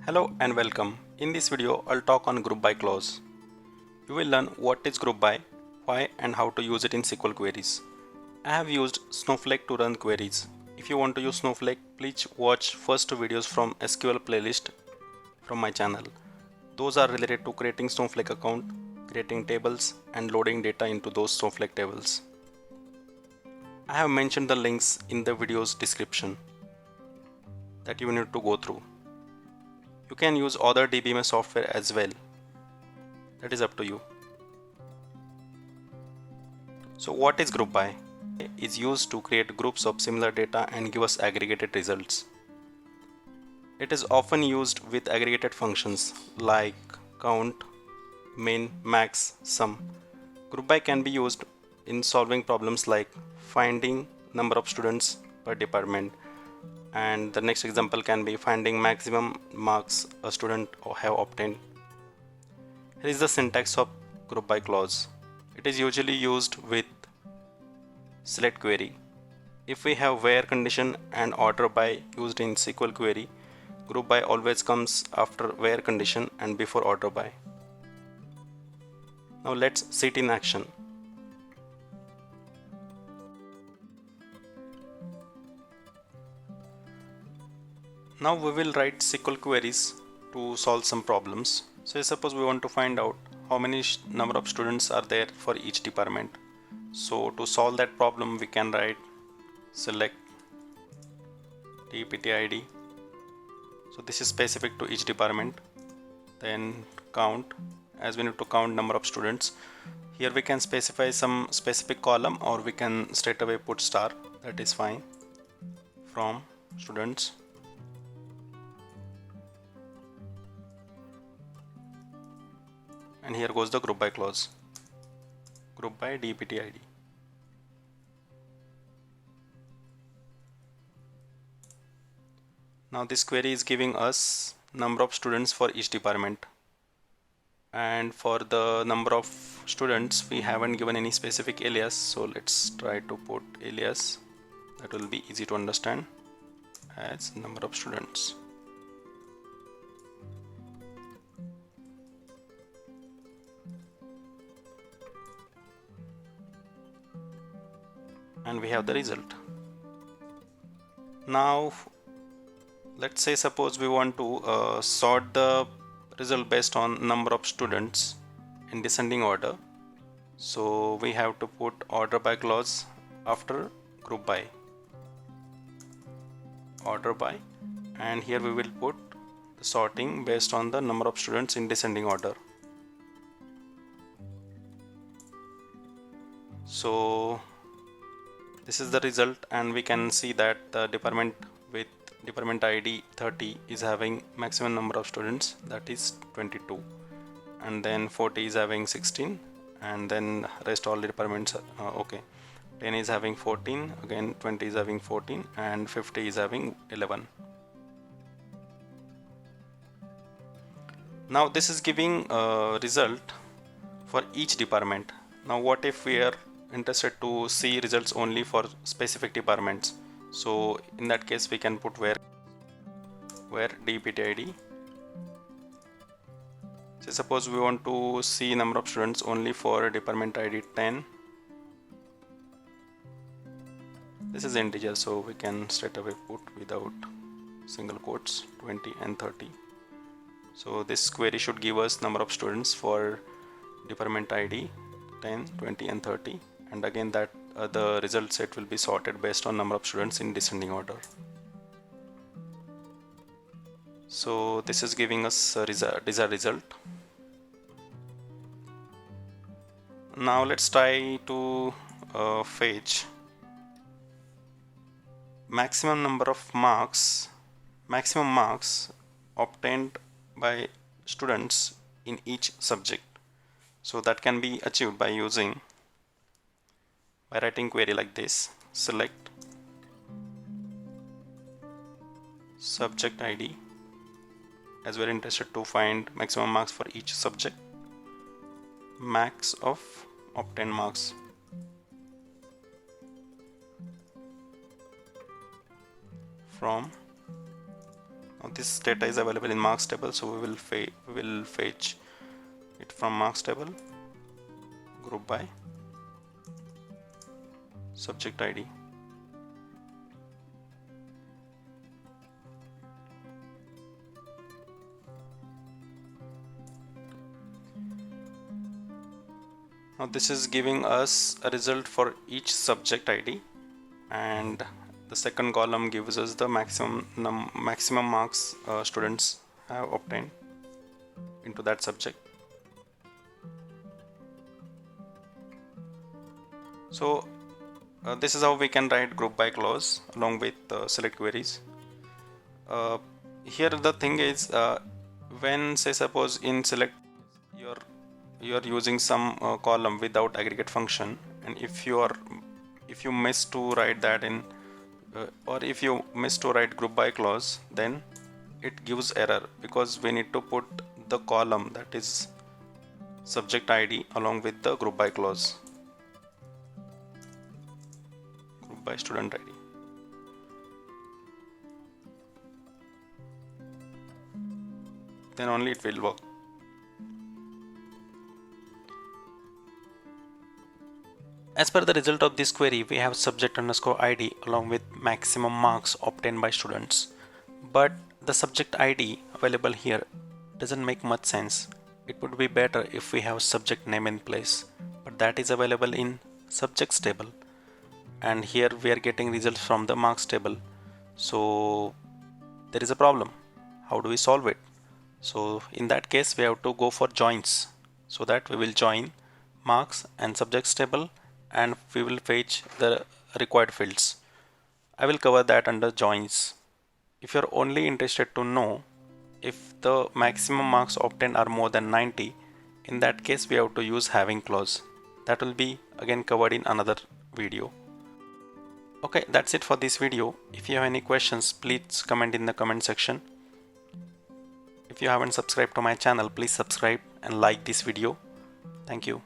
Hello and welcome. In this video, I'll talk on group by clause. You will learn what is group by, why and how to use it in SQL queries. I have used Snowflake to run queries. If you want to use Snowflake, please watch first two videos from SQL playlist from my channel. Those are related to creating Snowflake account, creating tables and loading data into those Snowflake tables. I have mentioned the links in the video's description that you need to go through. You can use other DBMS software as well. That is up to you. So what is group by? It is used to create groups of similar data and give us aggregated results. It is often used with aggregated functions like count, min, max, sum. Group by can be used in solving problems like finding number of students per department, and the next example can be finding maximum marks a student have obtained. Here is the syntax of group by clause. It is usually used with select query. If we have where condition and order by used in SQL query, group by always comes after where condition and before order by. Now let's see it in action. Now we will write SQL queries to solve some problems. So suppose we want to find out how many number of students are there for each department. So to solve that problem, we can write select dept id. So this is specific to each department. Then count, as we need to count number of students. Here we can specify some specific column, or we can straight away put star, that is fine, from students. And here goes the group by clause, group by dept id. Now this query is giving us number of students for each department, and for the number of students we haven't given any specific alias, so let's try to put alias that will be easy to understand as number of students. And we have the result. Now let's say suppose we want to sort the result based on number of students in descending order. So we have to put order by clause after group by, order by, and here we will put the sorting based on the number of students in descending order. So this is the result, and we can see that the department with department ID 30 is having maximum number of students, that is 22, and then 40 is having 16, and then rest all the departments okay, 10 is having 14, again 20 is having 14, and 50 is having 11. Now this is giving a result for each department. Now what if we are interested to see results only for specific departments? So in that case we can put where dept id. So suppose we want to see number of students only for department ID 10. This is integer, so we can straight away put without single quotes 20 and 30. So this query should give us number of students for department ID 10, 20 and 30, and again that the result set will be sorted based on number of students in descending order. So this is giving us a desired result. Now let's try to fetch maximum marks obtained by students in each subject. So that can be achieved by writing query like this: select subject ID, as we're interested to find maximum marks for each subject, max of obtained marks, from this data is available in marks table, so we will fetch it from marks table, group by subject ID. Now this is giving us a result for each subject ID, and the second column gives us the maximum marks students have obtained into that subject. So this is how we can write group by clause along with select queries. Here the thing is, when say suppose in select you are using some column without aggregate function, and if you miss to write that in or if you miss to write group by clause, then it gives error, because we need to put the column, that is subject ID, along with the group by clause, group by student ID. Then only it will work. As per the result of this query, we have subject underscore ID along with maximum marks obtained by students. But the subject ID available here doesn't make much sense. It would be better if we have subject name in place, but that is available in subjects table, and here we are getting results from the marks table. So there is a problem. How do we solve it? So in that case, we have to go for joins, so that we will join marks and subjects table, and we will fetch the required fields. I will cover that under joins. If you're only interested to know if the maximum marks obtained are more than 90, in that case we have to use having clause. That will be again covered in another video. Okay, that's it for this video. If you have any questions, please comment in the comment section. If you haven't subscribed to my channel, please subscribe and like this video. Thank you.